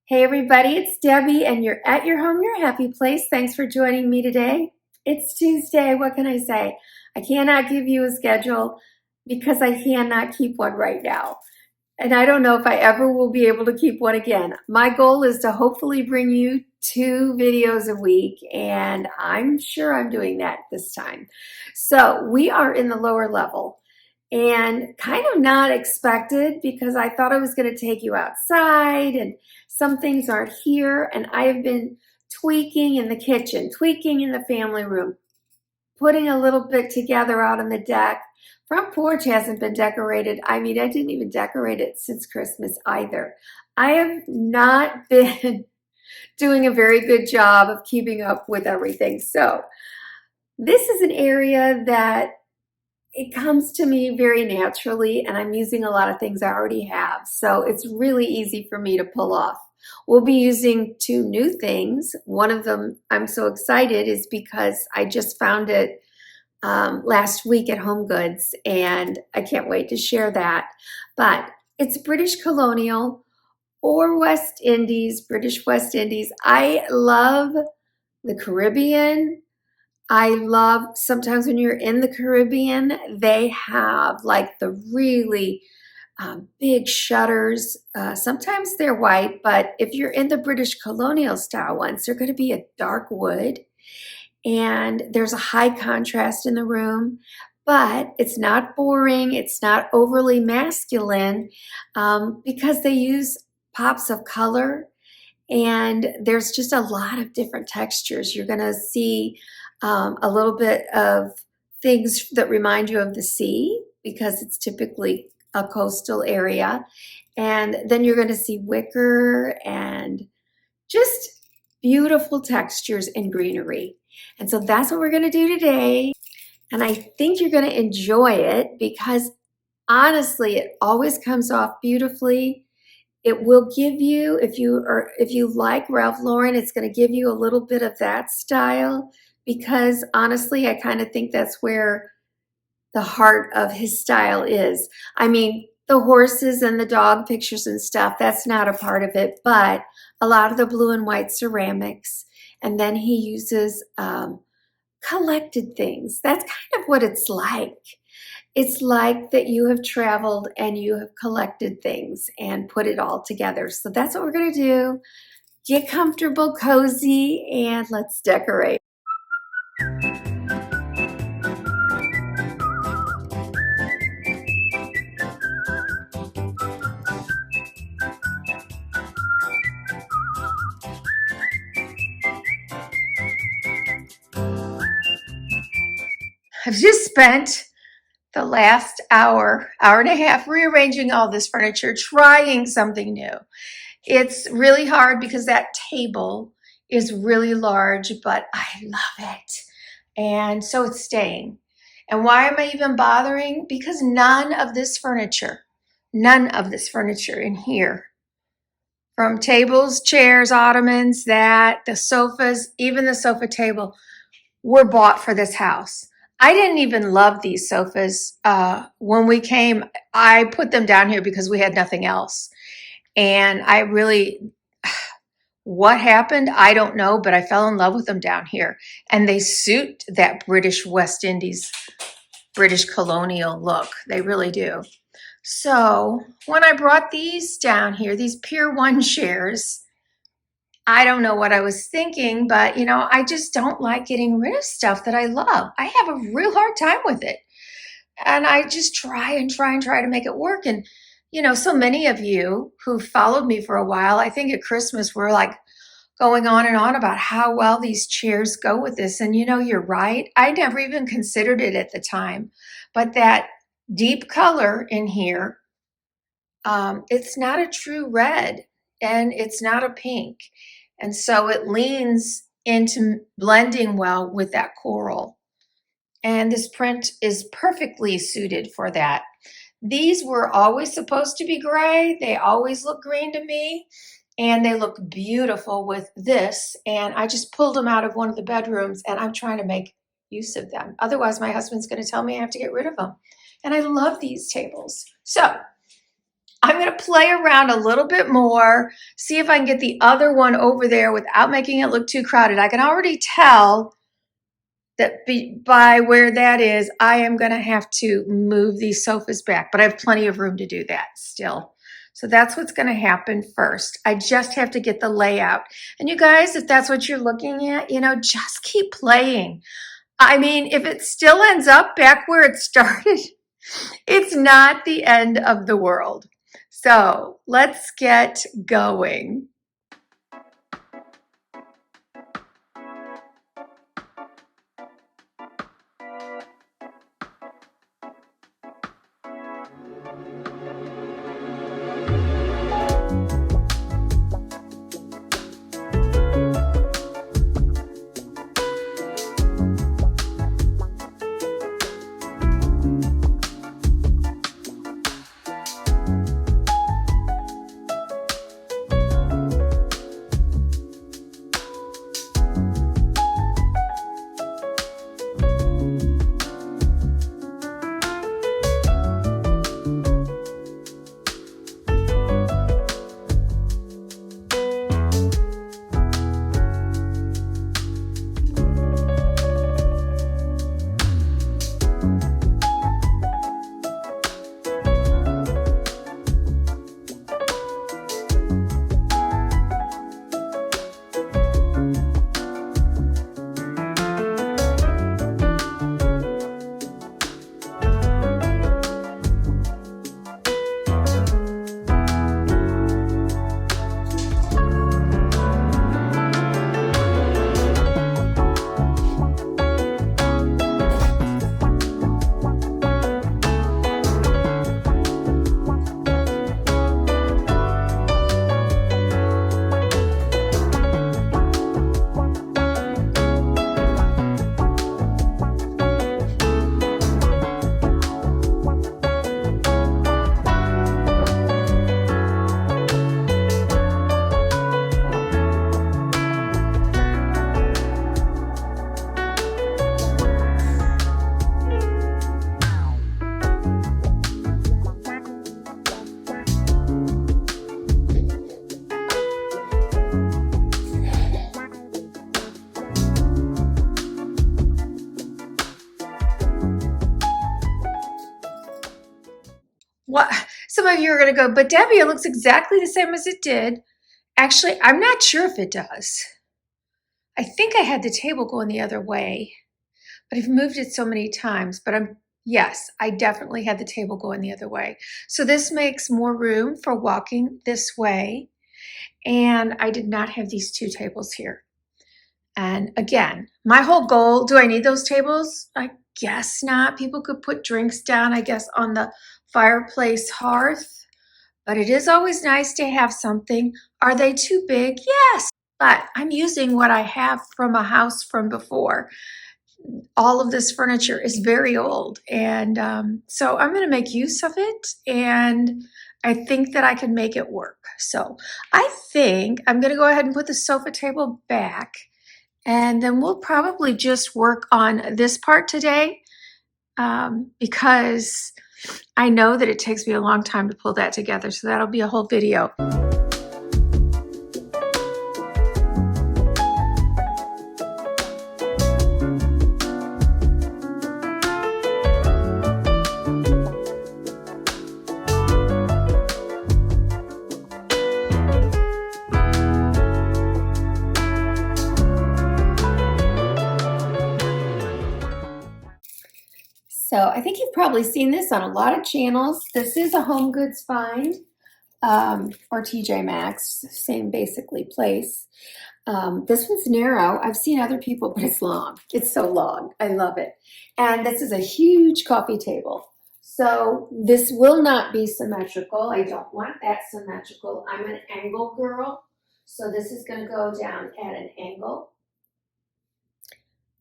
Hey everybody, it's Debbie and you're at your home, your happy place. Thanks for joining me today. It's Tuesday. What can I say? I cannot give you a schedule because I cannot keep one right now. And I don't know if I ever will be able to keep one again. My goal is to hopefully bring you 2 videos a week, and I'm sure I'm doing that this time. So we are in the lower level. And kind of not expected because I thought I was going to take you outside and some things aren't here. And I have been tweaking in the kitchen, tweaking in the family room, putting a little bit together out on the deck. Front porch hasn't been decorated. I mean, I didn't even decorate it since Christmas either. I have not been doing a very good job of keeping up with everything. So this is an area that it comes to me very naturally, and I'm using a lot of things I already have. So it's really easy for me to pull off. We'll be using 2 new things. One of them I'm so excited is because I just found it last week at Home Goods, and I can't wait to share that. But it's British Colonial or West Indies, British West Indies. I love the Caribbean. I love, sometimes when you're in the Caribbean, they have like the really big shutters. Sometimes they're white, but if you're in the British Colonial style ones, they're going to be a dark wood. And there's a high contrast in the room, but it's not boring. It's not overly masculine because they use pops of color. And there's just a lot of different textures. You're going to see a little bit of things that remind you of the sea because it's typically a coastal area. And then you're going to see wicker and just beautiful textures and greenery. And so that's what we're going to do today. And I think you're going to enjoy it because honestly, it always comes off beautifully. It will give you, if you like Ralph Lauren, it's going to give you a little bit of that style because honestly, I kind of think that's where the heart of his style is. I mean, the horses and the dog pictures and stuff, that's not a part of it, but a lot of the blue and white ceramics. And then he uses collected things. That's kind of what it's like. It's like that you have traveled and you have collected things and put it all together. So that's what we're going to do. Get comfortable, cozy, and let's decorate. I've just spent the last hour and a half rearranging all this furniture, trying something new. It's really hard because that table is really large, but I love it. And so it's staying. And why am I even bothering? Because none of this furniture in here, from tables, chairs, ottomans, the sofas, even the sofa table, were bought for this house. I didn't even love these sofas. When we came, I put them down here because we had nothing else. And I really, what happened? I don't know, but I fell in love with them down here. And they suit that British West Indies, British Colonial look. They really do. So when I brought these down here, these Pier 1 chairs, I don't know what I was thinking, but I just don't like getting rid of stuff that I love. I have a real hard time with it. And I just try to make it work. And, so many of you who followed me for a while, I think at Christmas, were like going on and on about how well these chairs go with this. And you're right. I never even considered it at the time, but that deep color in here, it's not a true red and it's not a pink. And so it leans into blending well with that coral. And this print is perfectly suited for that. These were always supposed to be gray. They always look green to me. And they look beautiful with this. And I just pulled them out of one of the bedrooms and I'm trying to make use of them. Otherwise, my husband's going to tell me I have to get rid of them. And I love these tables. So I'm going to play around a little bit more, see if I can get the other one over there without making it look too crowded. I can already tell that by where that is, I am going to have to move these sofas back, but I have plenty of room to do that still. So that's what's going to happen first. I just have to get the layout. And you guys, if that's what you're looking at, you know, just keep playing. I mean, if it still ends up back where it started, it's not the end of the world. So let's get going. What? Some of you are going to go, but Debbie, it looks exactly the same as it did. Actually, I'm not sure if it does. I think I had the table going the other way, but I've moved it so many times. But yes, I definitely had the table going the other way. So this makes more room for walking this way. And I did not have these two tables here. And again, my whole goal, do I need those tables? I guess not. People could put drinks down, I guess, on the fireplace hearth. But it is always nice to have something. Are they too big? Yes. But I'm using what I have from a house from before. All of this furniture is very old. And so I'm going to make use of it. And I think that I can make it work. So I think I'm going to go ahead and put the sofa table back. And then we'll probably just work on this part today because I know that it takes me a long time to pull that together. So that'll be a whole video. So I think you've probably seen this on a lot of channels. This is a Home Goods find or TJ Maxx, same basically place. This one's narrow. I've seen other people, but it's long. It's so long. I love it. And this is a huge coffee table. So this will not be symmetrical. I don't want that symmetrical. I'm an angle girl. So this is going to go down at an angle.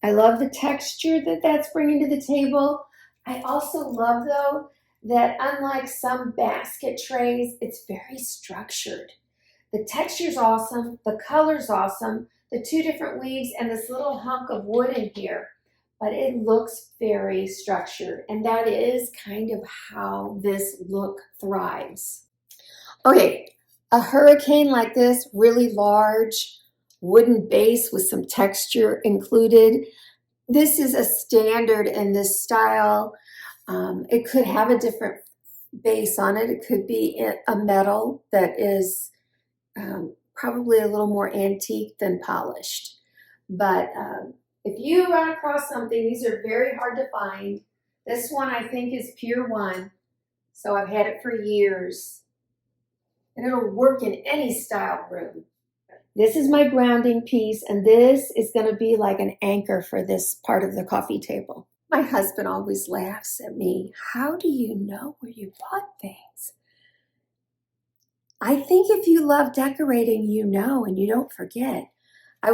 I love the texture that that's bringing to the table. I also love, though, that unlike some basket trays, it's very structured. The texture's awesome. The color's awesome. The two different weaves and this little hunk of wood in here. But it looks very structured. And that is kind of how this look thrives. Okay, a hurricane like this, really large, wooden base with some texture included. This is a standard in this style. It could have a different base on it. It could be a metal that is probably a little more antique than polished. But if you run across something, these are very hard to find. This one I think is pure one, so I've had it for years. And it'll work in any style room. This is my grounding piece, and this is going to be like an anchor for this part of the coffee table. My husband always laughs at me. How do you know where you bought things? I think if you love decorating, you know, and you don't forget. I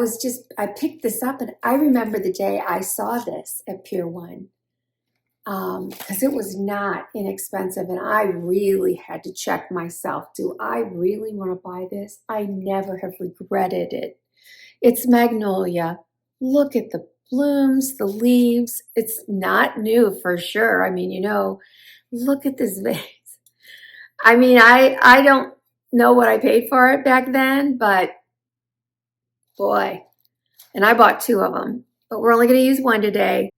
picked this up, and I remember the day I saw this at Pier 1. Because it was not inexpensive, and I really had to check myself. Do I really want to buy this? I never have regretted it. It's magnolia. Look at the blooms, the leaves. It's not new for sure. I mean, you know, look at this vase. I mean, I don't know what I paid for it back then, but boy. And I bought 2 of them, but we're only going to use 1 today.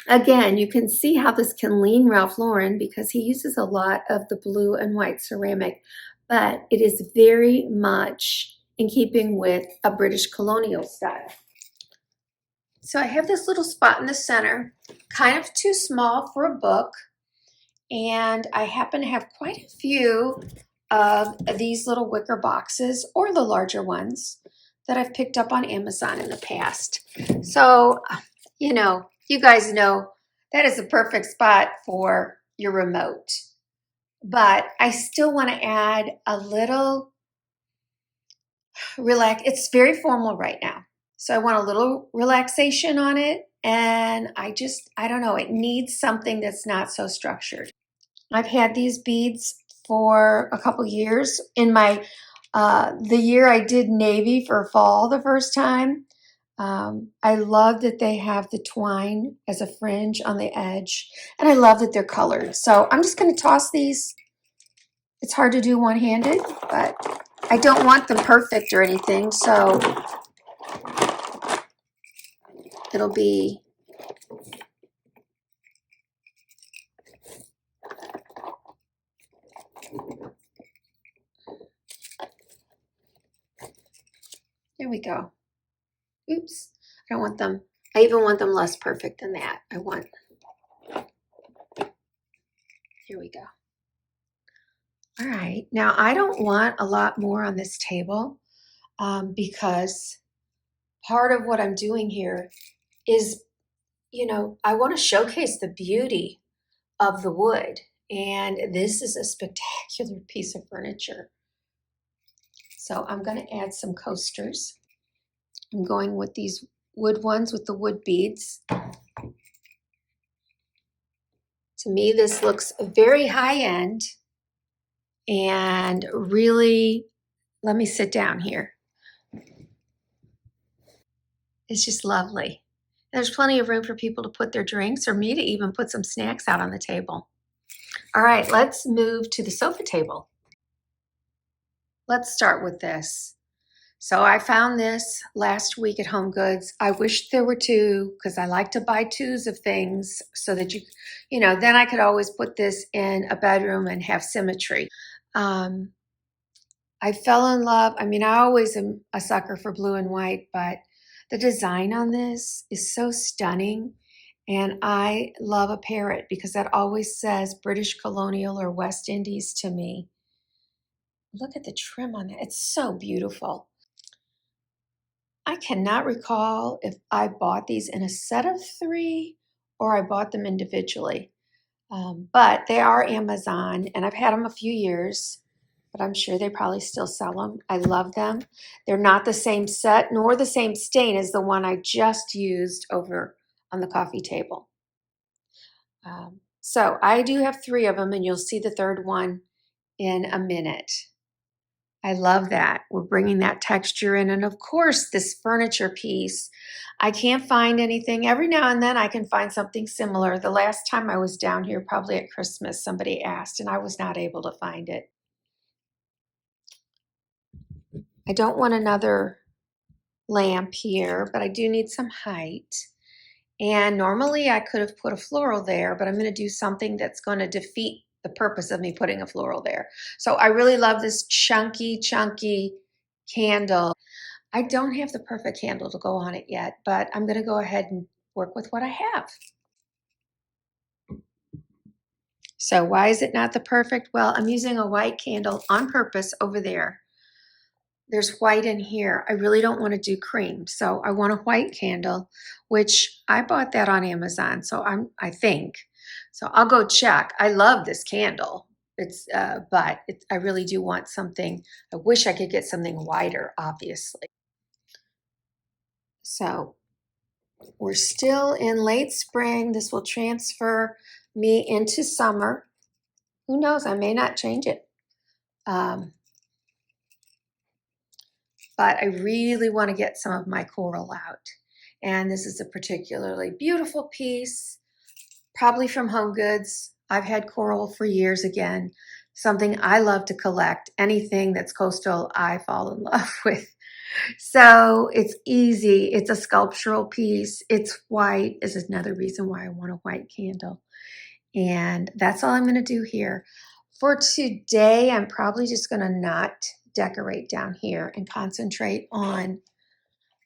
Again, you can see how this can lean Ralph Lauren because he uses a lot of the blue and white ceramic, but it is very much in keeping with a British Colonial style. So I have this little spot in the center, kind of too small for a book, and I happen to have quite a few of these little wicker boxes or the larger ones that I've picked up on Amazon in the past. So, you know, you guys know that is a perfect spot for your remote. But I still want to add a little it's very formal right now. So I want a little relaxation on it. And I don't know, it needs something that's not so structured. I've had these beads for a couple years. In my, the year I did navy for fall the first time, I love that they have the twine as a fringe on the edge, and I love that they're colored. So I'm just going to toss these. It's hard to do one-handed, but I don't want them perfect or anything, so it'll be there we go. Oops, I don't want them. I even want them less perfect than that. Here we go. All right, now I don't want a lot more on this table because part of what I'm doing here is, you know, I want to showcase the beauty of the wood, and this is a spectacular piece of furniture. So I'm going to add some coasters. I'm going with these wood ones with the wood beads. To me, this looks very high-end and really, let me sit down here. It's just lovely. There's plenty of room for people to put their drinks or me to even put some snacks out on the table. All right, let's move to the sofa table. Let's start with this. So I found this last week at Home Goods. I wish there were 2 because I like to buy 2s of things so that you know, then I could always put this in a bedroom and have symmetry. I fell in love. I mean, I always am a sucker for blue and white, but the design on this is so stunning. And I love a parrot because that always says British Colonial or West Indies to me. Look at the trim on that. It's so beautiful. I cannot recall if I bought these in a set of 3 or I bought them individually. But they are Amazon, and I've had them a few years, but I'm sure they probably still sell them. I love them. They're not the same set nor the same stain as the one I just used over on the coffee table. So I do have 3 of them, and you'll see the 3rd one in a minute. I love that. We're bringing that texture in. And of course, this furniture piece, I can't find anything. Every now and then I can find something similar. The last time I was down here, probably at Christmas, somebody asked, and I was not able to find it. I don't want another lamp here, but I do need some height. And normally I could have put a floral there, but I'm going to do something that's going to defeat the purpose of me putting a floral there. So I really love this chunky candle. I don't have the perfect candle to go on it yet, but I'm going to go ahead and work with what I have. So why is it not the perfect? Well, I'm using a white candle on purpose over there. There's white in here. I really don't want to do cream. So I want a white candle, which I bought that on Amazon. So I think. So I'll go check. I love this candle. I really do want something. I wish I could get something whiter, obviously. So we're still in late spring. This will transfer me into summer. Who knows? I may not change it. But I really want to get some of my coral out. And this is a particularly beautiful piece, probably from Home Goods. I've had coral for years again, something I love to collect. Anything that's coastal, I fall in love with. So it's easy. It's a sculptural piece. It's white. This is another reason why I want a white candle. And that's all I'm going to do here. For today, I'm probably just going to not decorate down here and concentrate on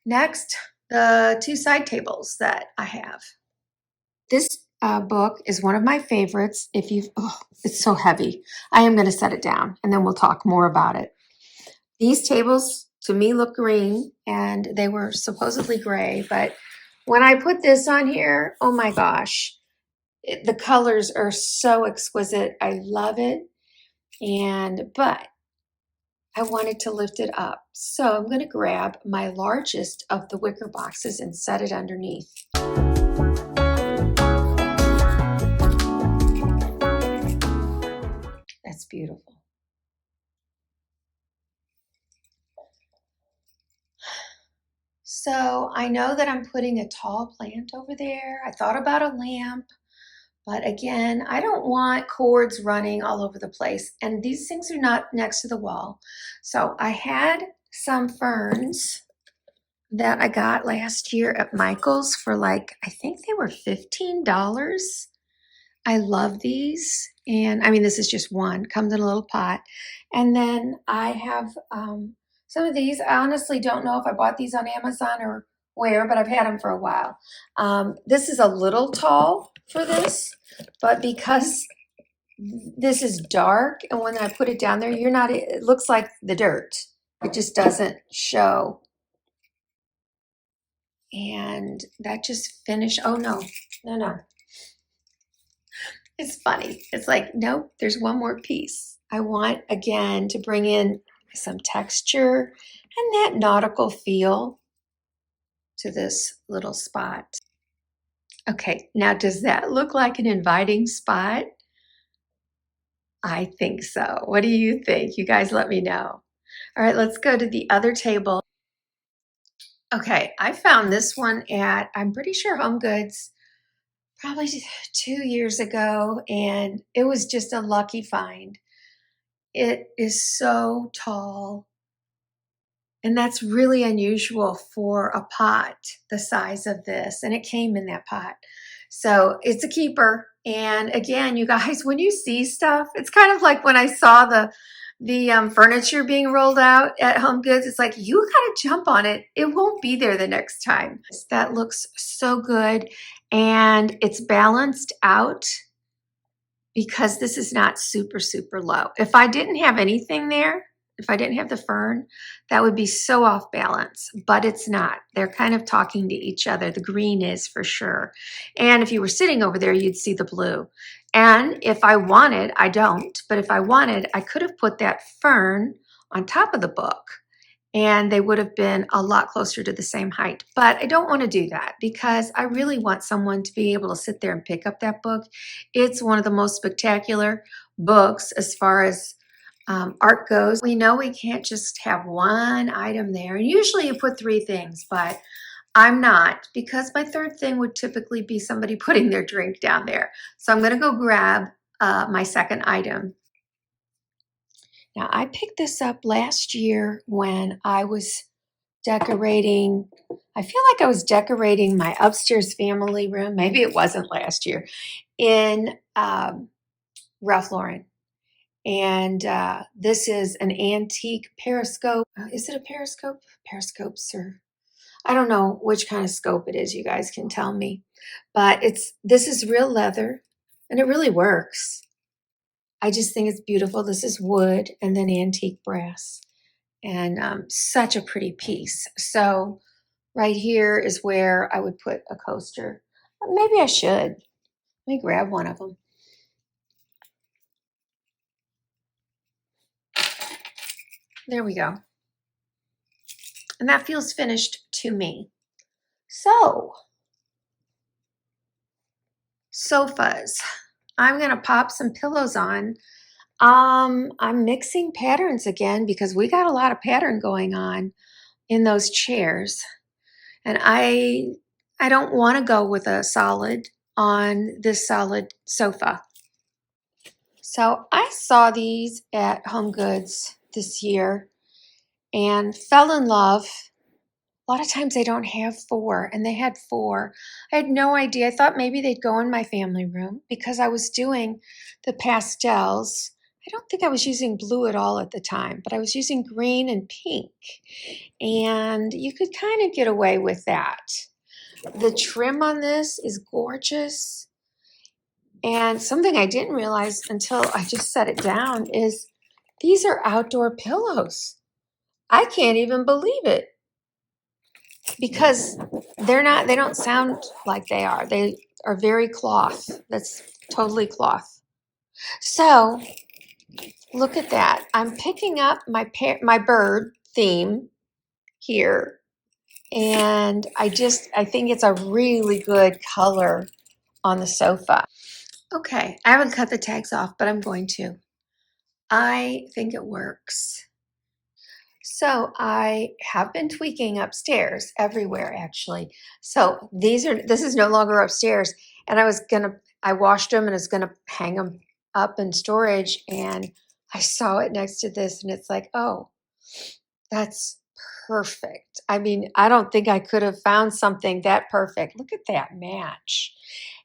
next the two side tables that I have. This book is one of my favorites. It's so heavy. I am going to set it down and then we'll talk more about it. These tables to me look green and they were supposedly gray, but when I put this on here, oh my gosh, the colors are so exquisite. I love it. But I wanted to lift it up. So I'm going to grab my largest of the wicker boxes and set it underneath. That's beautiful. So I know that I'm putting a tall plant over there. I thought about a lamp, but again, I don't want cords running all over the place. And these things are not next to the wall. So I had some ferns that I got last year at Michael's for I think they were $15. I love these. And I mean, this is just one, comes in a little pot. And then I have some of these. I honestly don't know if I bought these on Amazon or where, but I've had them for a while. This is a little tall for this, but because this is dark and when I put it down there, it looks like the dirt. It just doesn't show. And that just finished. Oh, no. It's funny. It's like, nope, there's one more piece. I want, again, to bring in some texture and that nautical feel to this little spot. Okay, now does that look like an inviting spot? I think so. What do you think? You guys let me know. All right, let's go to the other table. Okay, I found this one at, I'm pretty sure Home Goods, probably 2 years ago, and it was just a lucky find. It is so tall, and that's really unusual for a pot the size of this, and it came in that pot. So it's a keeper. And again, you guys, when you see stuff, it's kind of like when I saw the furniture being rolled out at Home Goods. It's like, you gotta jump on it. It won't be there the next time. That looks so good, and it's balanced out because this is not super, super low. If I didn't have anything there, if I didn't have the fern, that would be so off balance, but it's not. They're kind of talking to each other. The green is for sure. And if you were sitting over there, you'd see the blue. And if I wanted, I don't, but if I wanted, I could have put that fern on top of the book and they would have been a lot closer to the same height. But I don't want to do that because I really want someone to be able to sit there and pick up that book. It's one of the most spectacular books as far as art goes. We know we can't just have one item there. And usually you put 3 things, but I'm not, because my third thing would typically be somebody putting their drink down there. So I'm going to go grab my second item. Now, I picked this up last year when I was decorating. I feel like I was decorating my upstairs family room. Maybe it wasn't last year in Ralph Lauren. And this is an antique periscope. Is it a periscope? Periscopes, or I don't know which kind of scope it is. You guys can tell me. But this is real leather, and it really works. I just think it's beautiful. This is wood and then antique brass, and such a pretty piece. So right here is where I would put a coaster. Maybe I should. Let me grab one of them. There we go. And that feels finished to me. So, sofas. I'm going to pop some pillows on. I'm mixing patterns again because we got a lot of pattern going on in those chairs. And I don't want to go with a solid on this solid sofa. So I saw these at Home Goods this year and fell in love. A lot of times they don't have 4, and they had 4. I had no idea. I thought maybe they'd go in my family room because I was doing the pastels. I don't think I was using blue at all at the time, but I was using green and pink. And you could kind of get away with that. The trim on this is gorgeous. And something I didn't realize until I just set it down is these are outdoor pillows. I can't even believe it. Because they don't sound like they are. They are very cloth. That's totally cloth. So look at that. I'm picking up my bird theme here. And I think it's a really good color on the sofa. Okay, I haven't cut the tags off, but I'm going to. I think it works. So I have been tweaking upstairs, everywhere actually. So this is no longer upstairs, and I washed them and was gonna hang them up in storage, and I saw it next to this, and it's like, oh, that's perfect. I mean, I don't think I could have found something that perfect. Look at that match.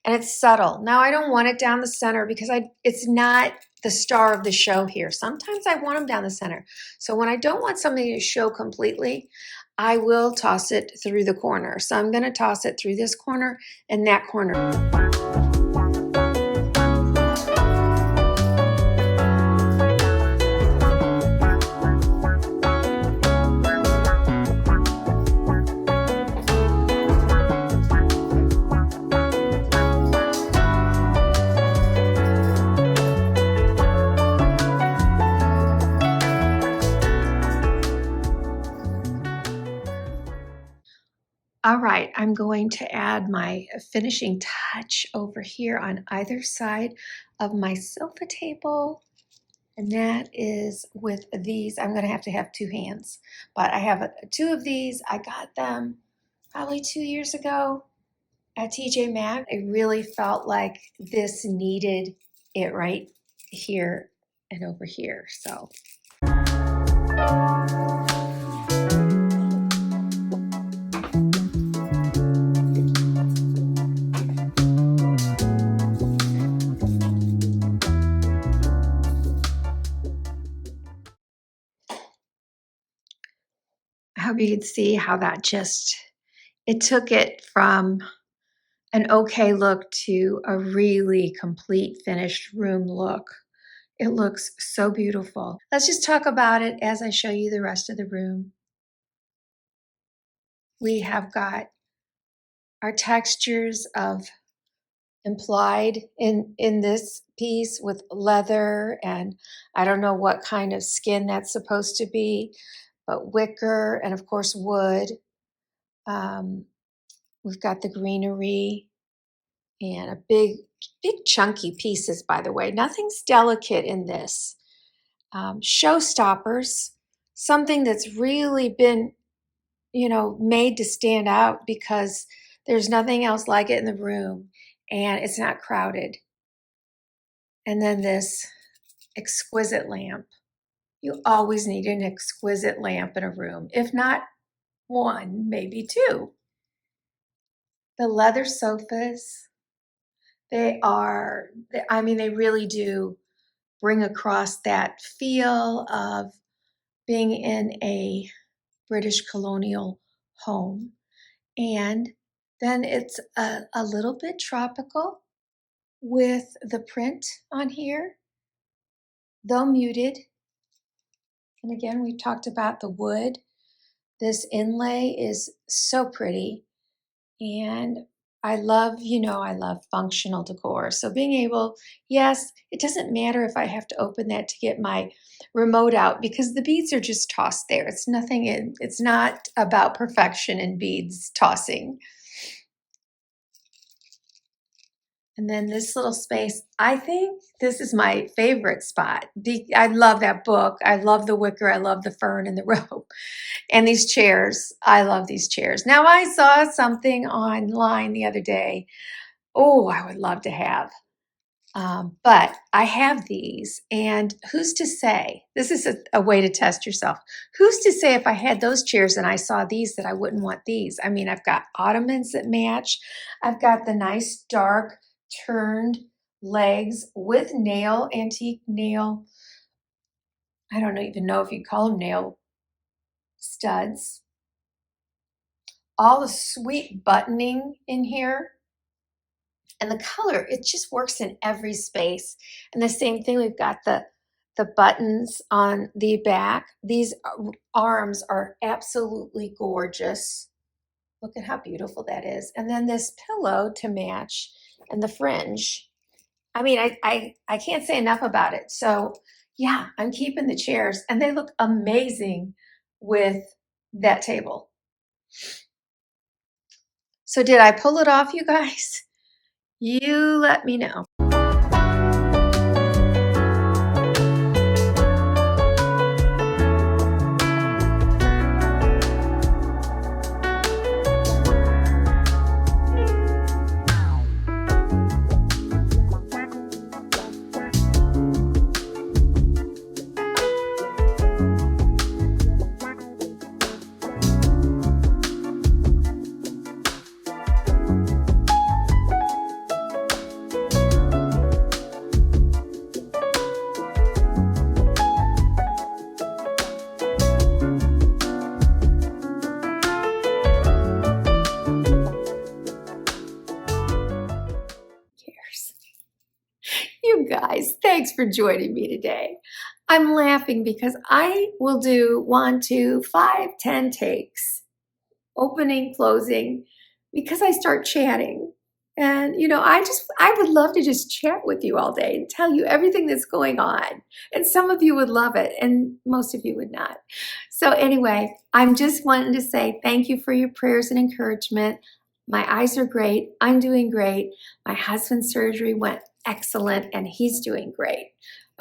And it's subtle. Now I don't want it down the center because it's not the star of the show here. Sometimes I want them down the center. So when I don't want something to show completely, I will toss it through the corner. So I'm going to toss it through this corner and that corner. All right, I'm going to add my finishing touch over here on either side of my sofa table. And that is with these. I'm going to have 2 hands, but I have 2 of these. I got them probably 2 years ago at TJ Maxx. I really felt like this needed it right here and over here. So. I hope you can see how that it took it from an okay look to a really complete finished room look. It looks so beautiful. Let's just talk about it as I show you the rest of the room. We have got our textures of implied in this piece with leather, and I don't know what kind of skin that's supposed to be, but wicker and of course wood. We've got the greenery and a big chunky pieces, by the way. Nothing's delicate in this. Showstoppers, something that's really been, made to stand out because there's nothing else like it in the room and it's not crowded. And then this exquisite lamp. You always need an exquisite lamp in a room, if not one, maybe two. The leather sofas, they really do bring across that feel of being in a British Colonial home. And then it's a little bit tropical with the print on here, though muted. And again, we talked about the wood. This inlay is so pretty. And I love, I love functional decor. So being able, yes, it doesn't matter if I have to open that to get my remote out because the beads are just tossed there. It's nothing it's not about perfection in beads tossing. And then this little space, I think this is my favorite spot. I love that book. I love the wicker. I love the fern and the rope. And these chairs, I love these chairs. Now I saw something online the other day. Oh, I would love to have. But I have these, and who's to say, this is a way to test yourself. Who's to say if I had those chairs and I saw these that I wouldn't want these? I mean, I've got ottomans that match. I've got the nice dark turned legs with antique nail. I don't even know if you call them nail studs. All the sweet buttoning in here. And the color, it just works in every space. And the same thing, we've got the buttons on the back. These arms are absolutely gorgeous. Look at how beautiful that is. And then this pillow to match and the fringe. I mean, I can't say enough about it. So yeah, I'm keeping the chairs and they look amazing with that table. So did I pull it off, you guys? You let me know. You guys, thanks for joining me today. I'm laughing because I will do 1, 2, 5, 10 takes, opening, closing, because I start chatting. And, I would love to just chat with you all day and tell you everything that's going on. And some of you would love it, and most of you would not. So anyway, I'm just wanting to say thank you for your prayers and encouragement. My eyes are great. I'm doing great. My husband's surgery went excellent, and he's doing great.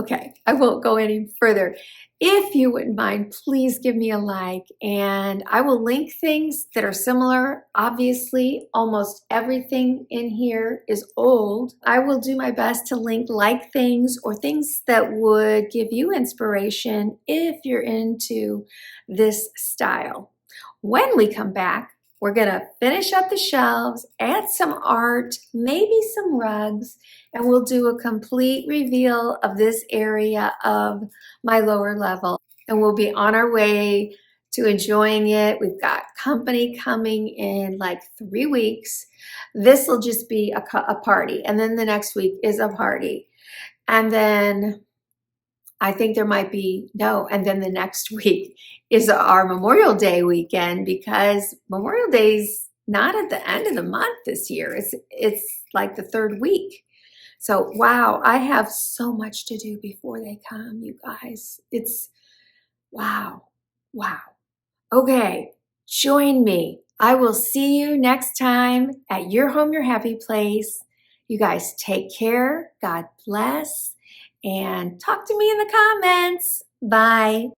Okay, I won't go any further. If you wouldn't mind, please give me a like, and I will link things that are similar. Obviously, almost everything in here is old. I will do my best to link like things or things that would give you inspiration if you're into this style. When we come back, we're gonna finish up the shelves, add some art, maybe some rugs, and we'll do a complete reveal of this area of my lower level. And we'll be on our way to enjoying it. We've got company coming in like 3 weeks. This will just be a party. And then the next week is a party. And then I think there might be, no, and then the next week is our Memorial Day weekend because Memorial Day's not at the end of the month this year. It's like the 3rd week. So, wow, I have so much to do before they come, you guys. It's, wow. Okay, join me. I will see you next time at Your Home, Your Happy Place. You guys take care. God bless. And talk to me in the comments. Bye.